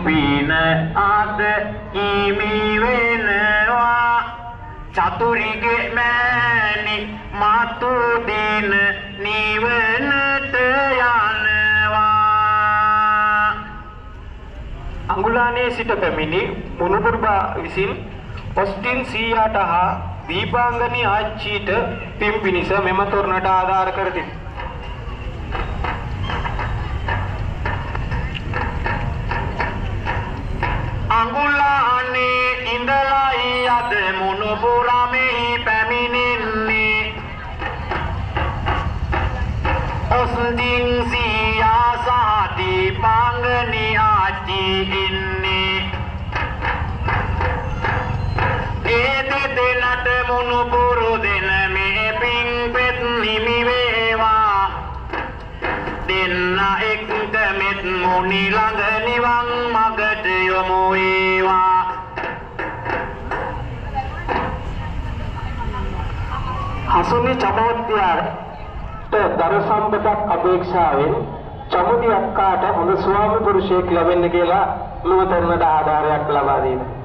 පින අද හිමි වෙනවා චතුරිගේ මෑණි මතු දින නිවනට යනවා. අඟුලානේ සිට පැමිණි මුණුබුරුබා විසින් ඔස්ටින් සීයාට හා දීපාංගනී ආච්චීට පින් පිණිස මෙම තොරණට ආධාර කර තිබේ. අඟුලානේ ඉඳලායි අද මුණුබුරමෙහි පැමිණෙන්නේ ඔස්ටින් සීයා සහ දීපාංගනී ආච්චී ඉන්නේ ඒ දෙදෙනාට මුණුබුරු දෙන මේ පින් පෙත් හිමි වේවා දෙන්න එක්ක මෙත් මුනි ළඟ නිවන් මගට යොමු වේවා. හසුනි චමෝත්‍යාට දර සම්පතක් අපේක්ෂාවෙන් චමුදි අක්කාට හොඳ ස්වාමි පුරුෂයෙක් ලැබෙන්න කියලා මෙම තොරණට ආධාරයක් ලබා දෙනවා.